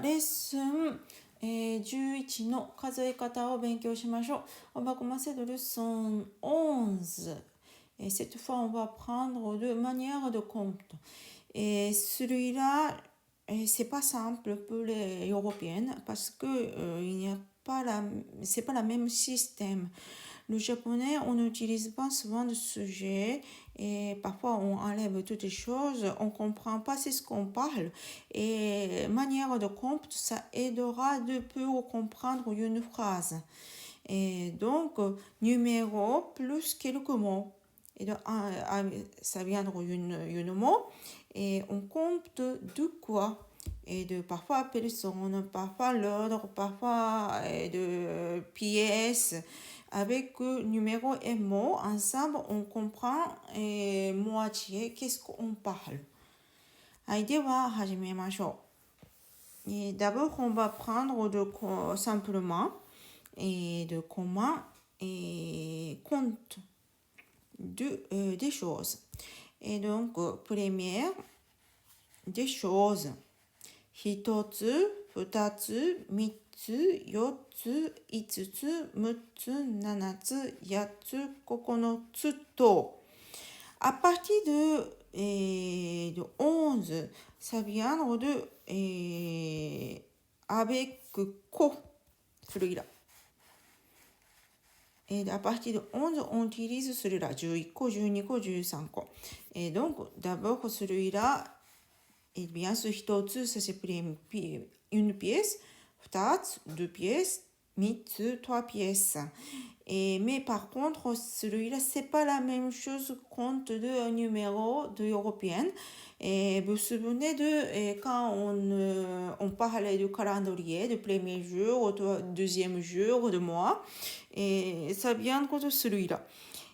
レッスン、11の数え方を勉強しましょう。On va commencer de leçon 11. Et cette fois, on va prendre de manière de compte. Et celui-là, c'est pas simple pour les Européennes parce que il n'y a pas c'est pas le même système. Le japonais, on n'utilise pas souvent de sujet et parfois on enlève toutes les choses, on ne comprend pas c'est ce qu'on parle. Et manière de compte, ça aidera de peu à comprendre une phrase. Et donc, numéro plus quelques mots. Et donc, ça vient d'une mot et on compte de quoi et de parfois personne, parfois l'ordre, parfois de pièces. Avec numéro et mot, ensemble, on comprend moitié qu'est-ce qu'on parle. はい、では始めましょう。D'abord, on va prendre simplement de comment compte des choses. Et donc, première, des choses. 一つ、二つ、三つ、四つ、五つ、六つ、七つ、八つ、九つと。À partir de 11, ça vient de avec ko, celui-là. Et à partir de 11, on utilise celui-là, 11個、12個、13個。Et donc, d'abord, celui-là, et bien sûr, 一つ、ça c'est une pièce, 二つ、deux pièces, 三つ、trois pièces. Mais par contre, celui-là, c'est pas la même chose compte de numéro de européenne. Et vous vous souvenez de quand on parlait du calendrier, du premier jour, du deuxième jour, de mois, et ça vient de celui-là.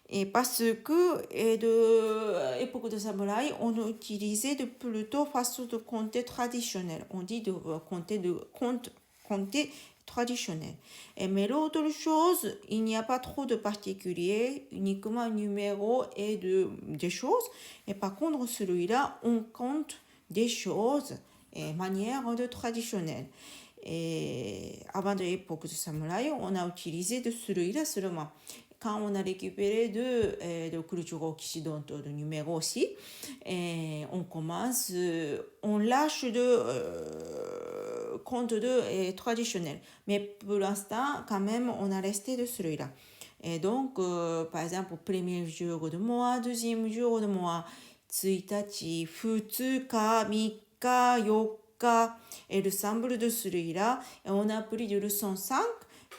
Et parce que de l'époque de samouraï, on utilisait plutôt façon de compter traditionnelle. On dit de compter traditionnel. Mais l'autre chose, il n'y a pas trop de particulier, uniquement un numéro et des choses. Et par contre, celui-là, on compte des choses et manière de traditionnelle. Et avant de l'époque de samouraï, on a utilisé de celui-là seulement. Quand on a récupéré de culture occidentale, de numéro aussi, on commence, on lâche de compte de traditionnel. Mais pour l'instant, quand même, on a resté de celui-là. Et donc, par exemple, premier jour de mois, deuxième jour de mois, 1日、2日、3日、4日, et le semble de celui-là, et on a pris de leçon 5,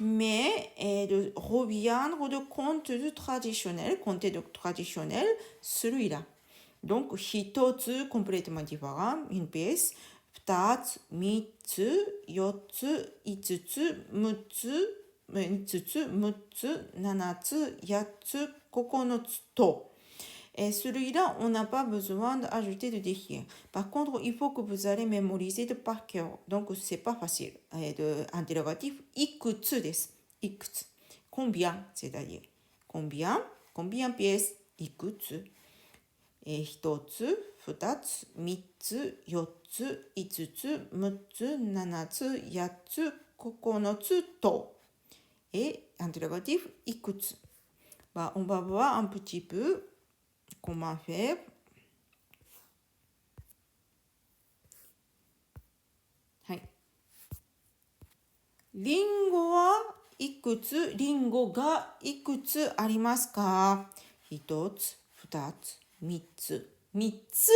mais de reviendre de compte de traditionnel, compter de traditionnel, celui-là. Donc, 一つ complètement différent, une pièce, 二つ、三つ、四つ、五つ、六つ、五つ、六つ、七つ、八つ、九つと。Et celui-là, on n'a pas besoin d'ajouter de décrire. Par contre, il faut que vous allez mémoriser de par cœur. Donc, c'est pas facile. Interrogatif, いくつです。いくつ。Combien, c'est-à-dire. Combien pièces, いくつ。一つ、二つ、三つ、四つ、五つ、六つ、七つ、八つ、九つと。Et interrogatif, いくつ。On va voir un petit peu comment faire. はい。リンゴはいくつ、リンゴがいくつありますか？一つ、二つ、三つ、三つ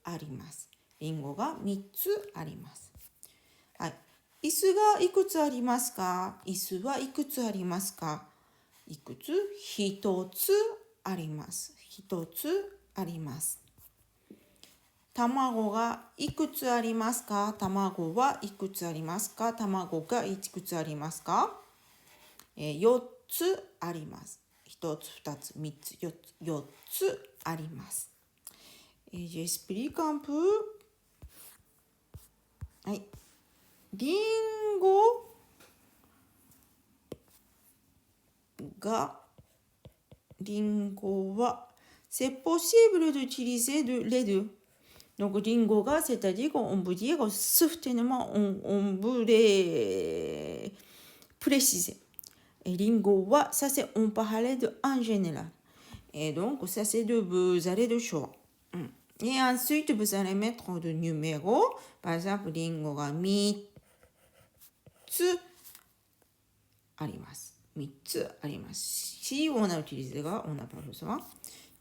あります。リンゴが三つあります。はい。椅子がいくつありますか？椅子はいくつありますか？いくつ？一つあります。一つあります。卵がいくつありますか？卵はいくつありますか？卵がいくつありますか？4つあります。1つ、2つ、3つ、4つあります。J'explique un peu. はい。リンゴはc'est possible d'utiliser les deux. Donc, lingoga, c'est-à-dire qu'on peut dire certainement, on peut les préciser. Et lingo wa, ça c'est on parlait de en général. Et donc, ça c'est de vous allez de choix. Et ensuite, vous allez mettre de numéro. Par exemple, lingo ga 3つあります。3つあります。Si on a utilisé, on n'a pas besoin.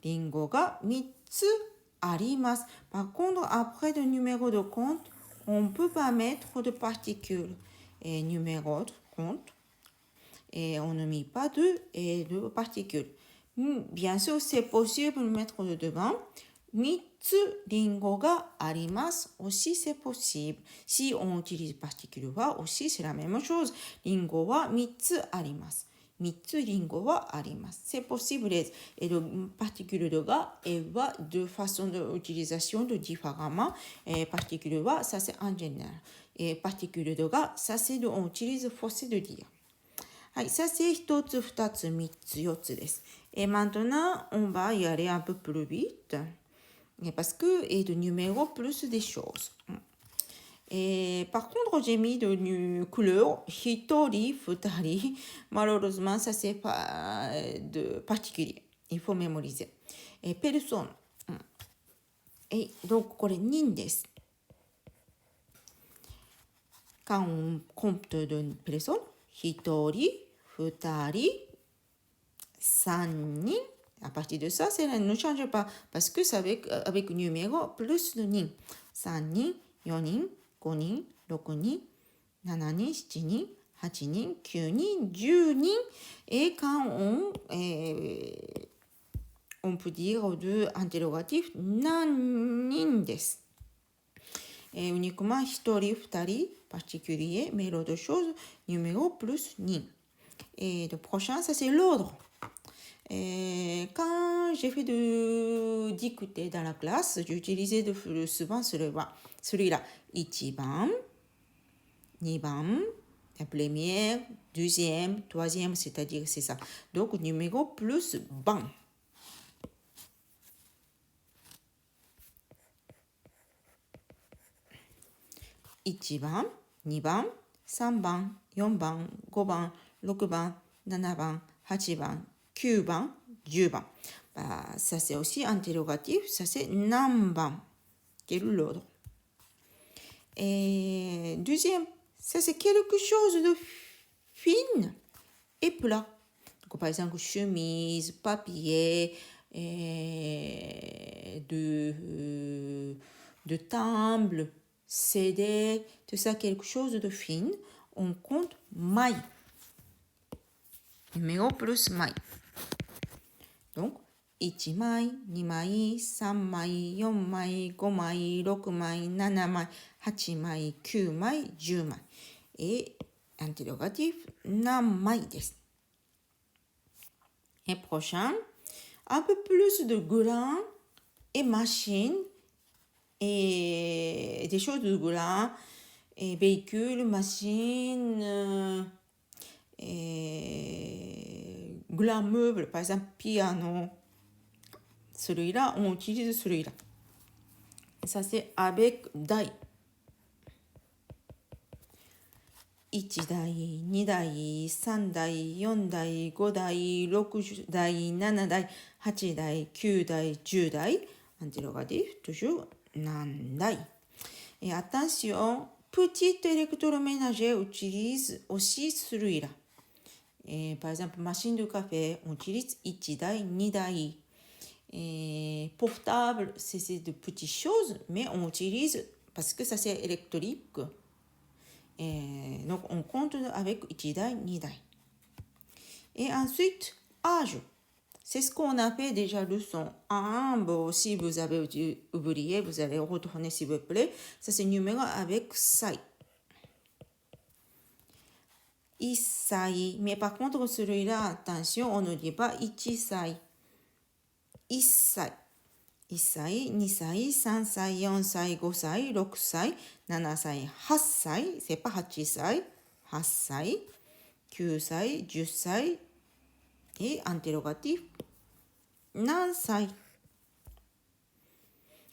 Lingo ga 3つあります。Par contre, après le numéro de compte, on ne peut pas mettre de particules. Et numéro de compte. Et on ne met pas de particules. Bien sûr, c'est possible de mettre de devant. 3つリンゴがあります aussi c'est possible. Si on utilise particule wa aussi c'est la même chose. リンゴは3つあります。3つリンゴはあります。C'est possible. Et le particule de ga et va de façon d'utilisation de différemment. Et particule wa ça c'est en général. Et particule de ga ça c'est de, on utilise forcé de dire. はい、ça c'est 1つ、2つ、3つ、4つです。Et maintenant, on va y aller un peu plus vite. Parce que, et de numéro plus des choses. Et par contre, j'ai mis de couleur, hitori, futari. Malheureusement, ça c'est pas de particulier. Il faut mémoriser. Et personne. Et donc, これ人です。Quand on compte de personne, hitori, futari, 3人. À partir de ça, cela ne change pas parce que c'est avec numéro plus de 人. 3人、4人、5人、6人、7人、7人、8人、9人、10人. Et quand on peut dire de interrogatif 何人です。uniquement 1人、2人 particulier, mais l'autre chose, numéro plus 人. Et le prochain, ça c'est l'ordre. Et quand j'ai fait de dictée dans la classe, j'utilisais souvent celui-là. 1番, 2番, la première, deuxième, troisième, c'est-à-dire c'est ça. Donc numéro plus 番. 1番、2番、3番、4番、5番、6番、7番、8番、9番、10番. Ça c'est aussi interrogatif, ça c'est 何番 quel est l'ordre. Et deuxième, ça c'est quelque chose de fin et plat. Donc, par exemple, chemise, papier, de table, CD, tout ça quelque chose de fin. On compte mai. Numéro plus mai. Donc, 1枚、2枚、3枚、4枚、5枚、6枚、7枚、8枚、9枚、10枚。Et interrogatif 何枚です。Et prochain, un peu plus de grains et machines et des choses de grains et véhicules, machines, et grands meubles, par exemple piano. Celui-là, on utilise celui-là. Ça c'est avec dai. 1台、2台、3台、4台、5台、6台、7台、8台、9台、10台. Interrogatif, toujours 何台. Et attention, petit électroménager utilise aussi celui-là. Et par exemple, machine de café, on utilise 1台、2台. Et portable, c'est de petites choses, mais on utilise parce que ça c'est électrique. Et donc on compte avec 1台、2台. Et ensuite, âge. C'est ce qu'on a fait déjà leçon 1. Bon, si vous avez oublié, vous allez retourner s'il vous plaît. Ça c'est numéro avec 歳. 1歳. Mais par contre, celui-là, attention, on ne dit pas 1歳. 1歳. 1歳、2歳、3歳、4歳、5歳、6歳、7歳、8歳, c'est pas 8歳, 8歳, 9歳、10歳, et interrogatif 何歳.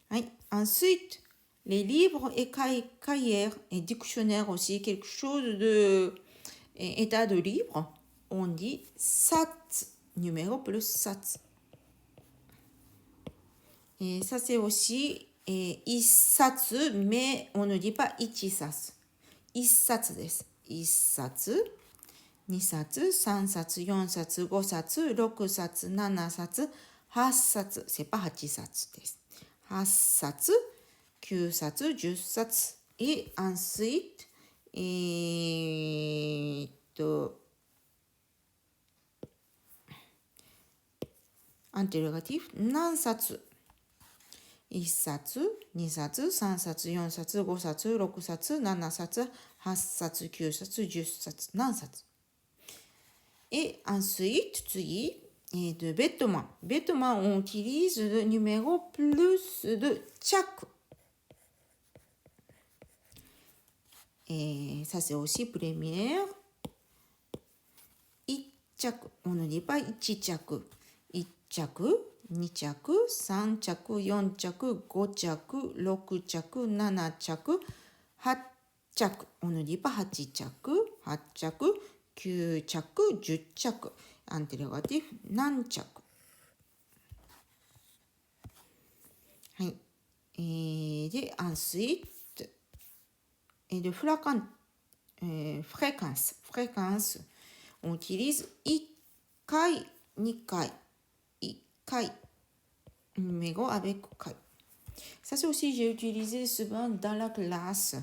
はい。Ensuite, les livres et cahiers et dictionnaires aussi, quelque chose de état de livre, on dit sats, numéro plus sats. Et ça c'est aussi issatsu, mais on ne dit pas ichisatsu. Issatsu desu. Issatsu, 2冊、3冊、4冊、5冊、6冊、7冊、8冊、c'est pas 8冊です。8冊、9冊、10冊。Et ensuite, interrogatif, 何冊1冊、2冊、3冊、4冊、5冊、6冊、7冊、8冊、9冊、10冊、何冊 Et ensuite,次, vêtements. Vêtements, on utilise le numéro plus de chaque. Et ça, c'est aussi première. Ichaku. On ne dit pas ichichaku. Ichaku, 2着、3着、4着、5着、6着、7着、8着。On ne dit pas 8着、8着、9着、10着。Interrogatif, 何着。はい。で、ensuite, de fréquence. Fréquence. On utilise 1回、2回、1回。Numéro avec 回。Ça, c'est aussi, j'ai utilisé souvent dans la classe.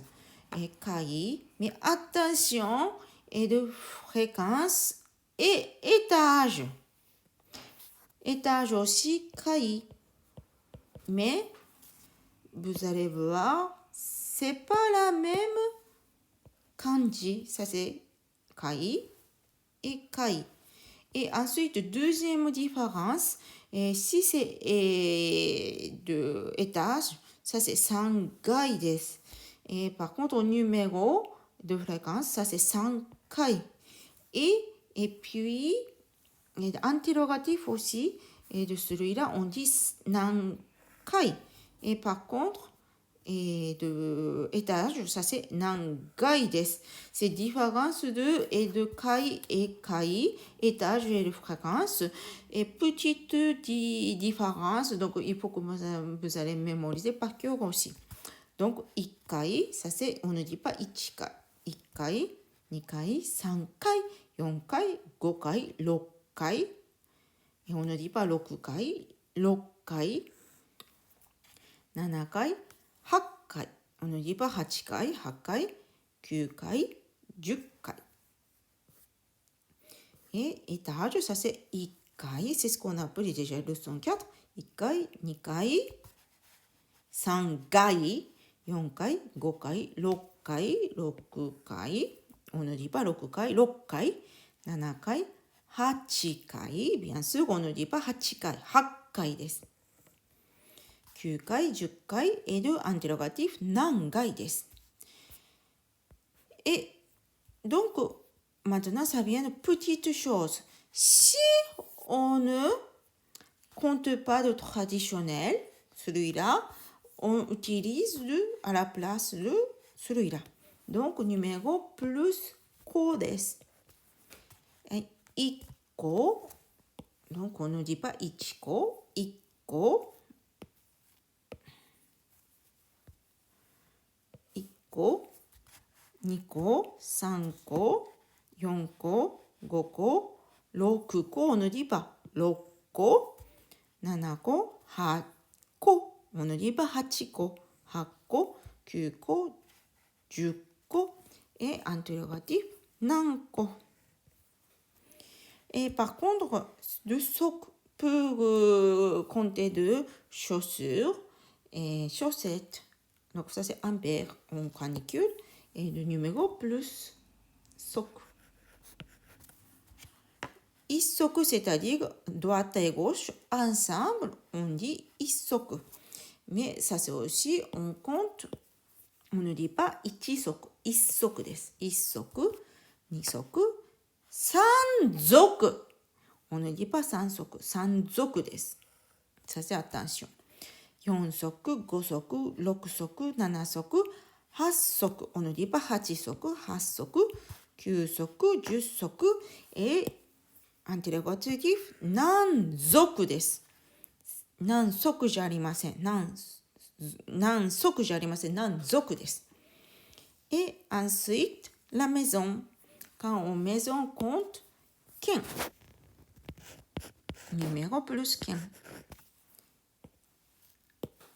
Kai. Mais attention, et de fréquence et étage. Étage aussi, kai. Mais, vous allez voir, c'est pas la même kanji. Ça, c'est kai et kai. Et ensuite, deuxième différence, si c'est de étage, ça c'est sangai desu. Et par contre, au numéro de fréquence, ça c'est sankai. Et puis, interrogatif aussi, et de celui-là, on dit nankai. Et par contre, de étage, ça c'est nangai desu. C'est différence de kai et kai, étage et de fréquence. Et petite différence, donc il faut que vous allez mémoriser par cœur aussi. Donc, 1回, ça c'est, on ne dit pas 1回。1回、2回、3回、4回、5回、6回。Et on ne dit pas 6回、6回、7回、8回。On ne dit pas 8回、8回、9回、10回。Et étage, ça c'est 1回, c'est ce qu'on appelle déjà leçon 4. 1回、2回、3回、4回、5回、6回、6回。On ne dit pas 6回、6回、7回、8回。Bien sûr, on ne dit pas 8回、8回です。9回、10回。Et le interrogatif, 何回です。Et donc, maintenant, ça vient de petites choses. Si on ne compte pas de traditionnel, celui-là, on utilise à la place de celui-là. Donc, numéro plus ko desu. Ikko. Donc, on ne dit pas ichiko. Ikko. Ikko. 2個、3個、4個、5個、6個、on ne dit pas 6個、7個、8個、on ne dit pas 8個、8個、9個、10個、et interrogatif 何個。Et par contre, le socle peut compter de chaussures et chaussettes. Donc ça c'est un verbe en canicule. Et le numéro plus socle. Issoku, c'est-à-dire droite et gauche, ensemble, on dit issoku. Mais ça c'est aussi, on compte, on ne dit pas ichisoku, issoku desu. Issoku, nisoku, sanzoku. On ne dit pas sansoku, sanzoku desu. Ça c'est attention. 4足、5足、6足、7足、8足。On ne dit pas 8足、8足、9足、10足。interrogatif 何足です。何足じゃありません。何足じゃありません。何足です。Et ensuite, la maison. Quand on maison compte 件。numéro plus 件。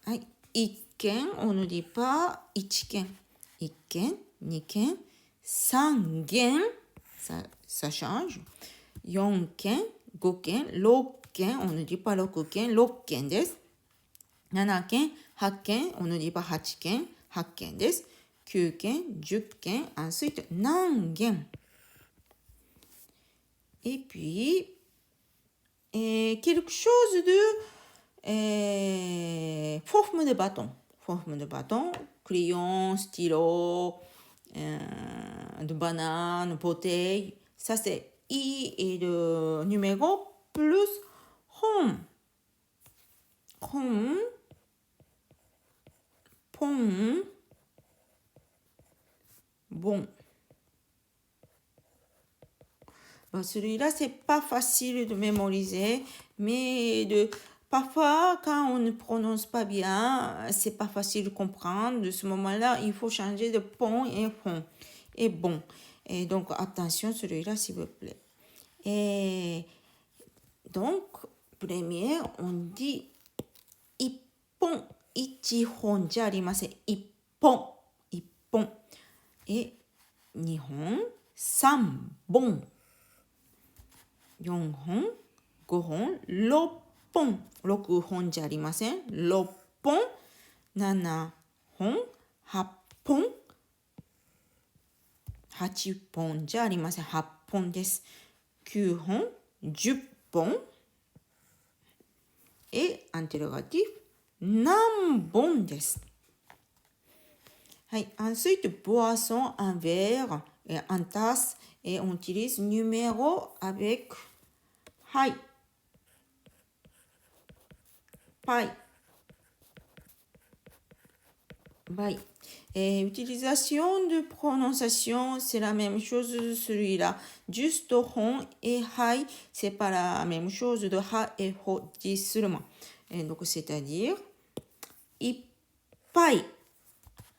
はい。1件、on ne dit pas 1件。1件、2件、3件。ça change。4件、5件、6件、on ne dit pas 6件、6件です。7件、8件、on ne dit pas 8件、8件です。9件、10件、ensuite 何件。Et puis, quelque chose de forme de bâton. Forme de bâton, crayon, stylo, de banane, bouteille. Ça, c'est I et le numéro plus home. Home, pont, bon. Bon, celui-là, c'est pas facile de mémoriser, mais parfois, quand on ne prononce pas bien, c'est pas facile de comprendre. De ce moment-là, il faut changer de pont et pont. Et bon. Et donc, attention, celui-là, s'il vous plaît. Et donc, premier, on dit ippon, ichihon じゃありません。一本、一本。Et 2本、3本。4本、5本、6本。6本じゃありません。6本、7本、8本。8本じゃありません。8本です。9本、10本。Et interrogatif 何本です。はい。Ensuite, boisson, un verre, un tasse, et on utilise numéro avec はい。パイ。バイ。utilisation de prononciation, c'est la même chose celui-là. Juste hon et hai, c'est pas la même chose de ha et ho, dit seulement. Et donc, c'est-à-dire, いっぱい。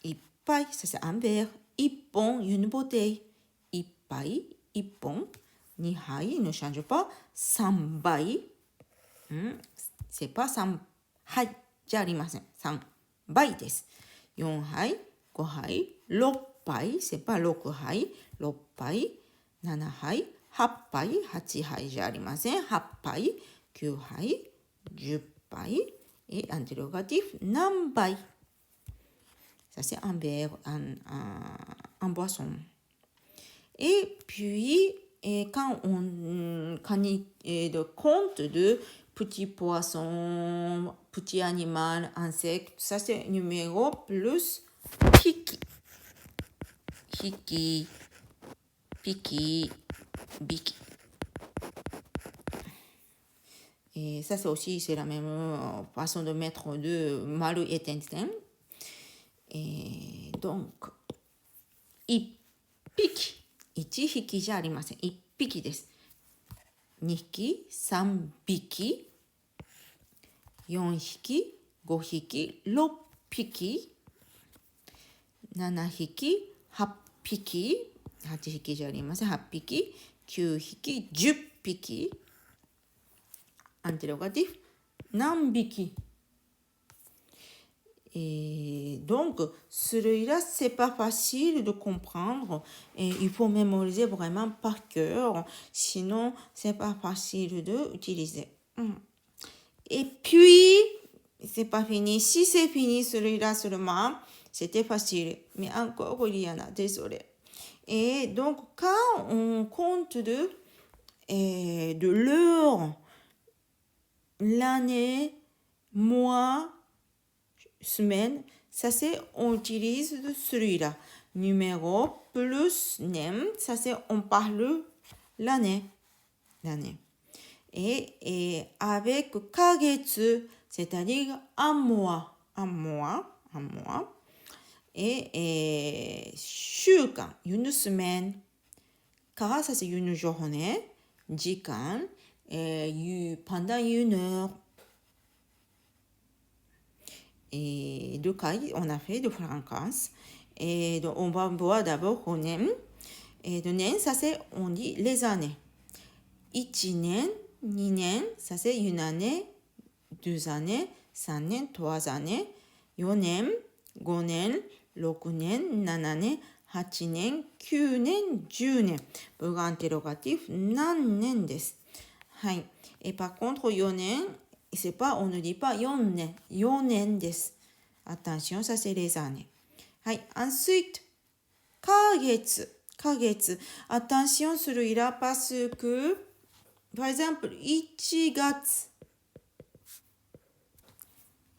いっぱい, ça c'est un verre. 一本, une bouteille. いっぱい、一本。2杯, ne change pas. 3杯. C'est pas 3杯じゃありません。3杯です。4杯、5杯、6杯、c'est pas 6杯、6杯、7杯、8杯、8杯じゃありません。8杯、9杯、10杯、et interrogatif 何杯。Ça c'est un verre, un boisson. Et puis, quand on compte de petits poissons, petits animaux, insectes, ça c'est numéro plus hiki. Hiki, piki, biki. Et ça c'est aussi c'est la même façon de mettre de maru et tenten. Et donc, 一匹。1匹じゃありません。1匹です。2匹、3匹、4匹、5匹、6匹、7匹、8匹、8匹じゃありません。8匹、9匹、10匹。アンテロガティフ、何匹。Et donc, celui-là, c'est pas facile de comprendre. Et il faut mémoriser vraiment par cœur. Sinon, c'est pas facile d'utiliser. Et puis, c'est pas fini. Si c'est fini, celui-là seulement, c'était facile. Mais encore, il y en a. Désolé. Et donc, quand on compte de l'heure, l'année, mois, semaine, ça c'est on utilise celui-là. Numéro plus nem, ça c'est on parle l'année. L'année. Et avec kagetsu, c'est-à-dire un mois, un mois, un mois. Et 週間, une semaine. Ka, ça c'est une journée. 時間, pendant une heure. Et deux cas, on a fait de fréquence. Et donc, on va voir d'abord au nen. Et de nen, ça c'est, on dit les années. 1年, 2年, ça c'est une année, 2 années, 3年, 3 années, 4年, 5年, 6年, 7年, 8年, 9年, 10年。文がアンテロガティブ、何年です。はい。Et par contre, 4年, c'est pas, on ne dit pas 4年、4年です。Attention, ça c'est les années. はい。Ensuite, ヶ月、ヶ月。Attention, celui-là parce que, par exemple, 1月、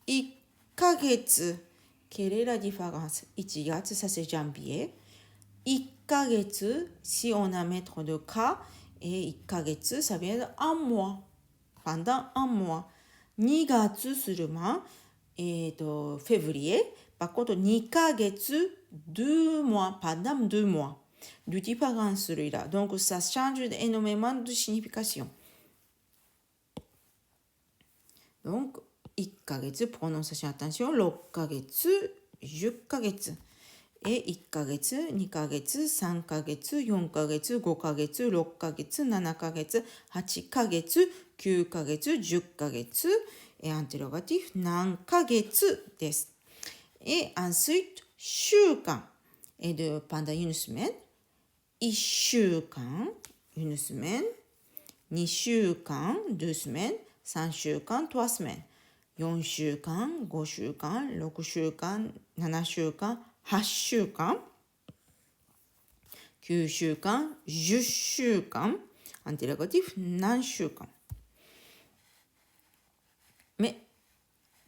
1ヶ月。Quelle est la différence? 1月, ça c'est janvier. 1ヶ月, si on a mettre de cas, et 1ヶ月, ça veut dire un mois. Pendant un mois. 2月 seulement, et février. Par contre, 2ヶ月, 2 mois, pendant 2 mois. Du différent celui-là. Donc, ça change énormément de signification. Donc, 1ヶ月, prononciation, attention, 6ヶ月, 10ヶ月. Et 1ヶ月、2ヶ月、3ヶ月、4ヶ月、5ヶ月、6ヶ月、7ヶ月、8ヶ月、9ヶ月、10ヶ月。Et interrogatif, 何ヶ月です。Et ensuite, 週間。Et de pendant une semaine, 1週間、une semaine, 2週間、2semaines, 3週間、3 semaines, 4週間、5週間、6週間、7週間、8週間、9週間、10週間、interrogatif, 何週間。Mais,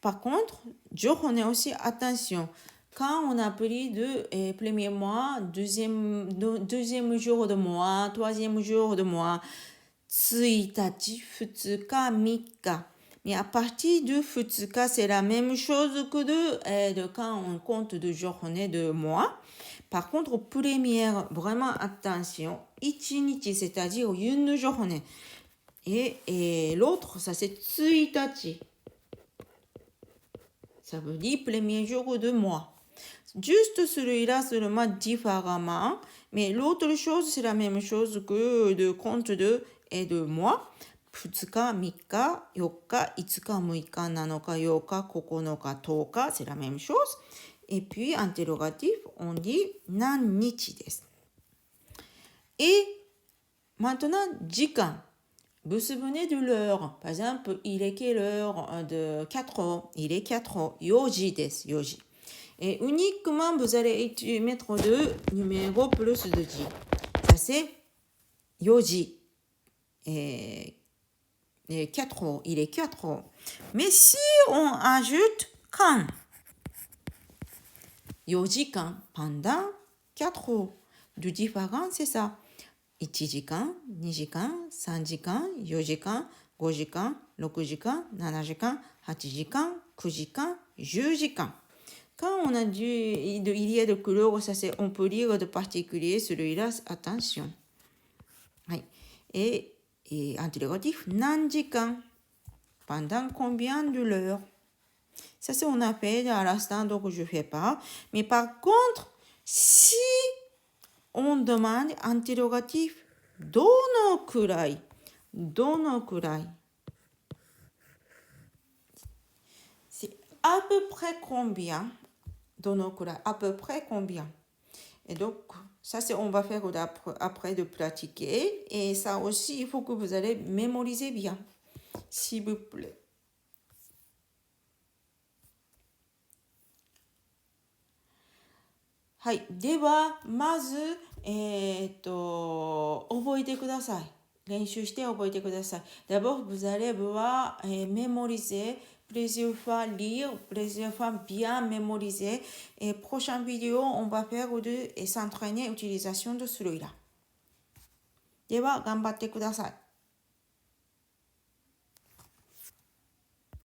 par contre, journée aussi, attention, quand on a pris de premier mois, deuxième jour de mois, troisième jour de mois, 1日、2日、3日。Mais à partir de 2日, c'est la même chose que de quand on compte de journée de mois. Par contre, première, vraiment attention, 1日, c'est-à-dire une journée. Et l'autre, ça c'est 1日. Ça veut dire premier jour de mois. Juste celui-là seulement différemment. Mais l'autre chose, c'est la même chose que de compte de et de mois. 2日、3日、4日、5日、6日、7日、8日、9日、10日, c'est la même chose. Et puis, interrogatif, on dit 何日です。Et maintenant, 時間. Vous vous souvenez de l'heure? Par exemple, il est quelle heure de 4 heures? Il est 4 heures. 4時です、4時. Et uniquement, vous allez mettre de numéro plus de 時. Ça, c'est 4時. Et 4 heures, il est 4 heures. Mais si on ajoute quand, 4時間 pendant 4 heures. Du différent, c'est ça. 1時間、2時間、3時間、4時間、5時間、6時間、7時間、8時間、9時間、10時間. Quand on a il y a de couleurs, ça c'est, on peut lire de particulier celui-là, attention. Ouais. Et interrogatif, 何時間 pendant combien de l'heure? Ça c'est on a fait à l'instant, donc je ne fais pas. Mais par contre, si on demande interrogatif, どのくらい どのくらい C'est à peu près combien? どのくらい à peu près combien? Et donc, ça, c'est, on va faire après de pratiquer. Et ça aussi, il faut que vous allez mémoriser bien, s'il vous plaît. はい。では、まず、覚えてください。練習して覚えてください。D'abord, vous allez voir mémoriser, plusieurs fois lire, plusieurs fois bien mémoriser. Et prochaine vidéo, on va faire de s'entraîner l'utilisation de celui-là. では、頑張ってください。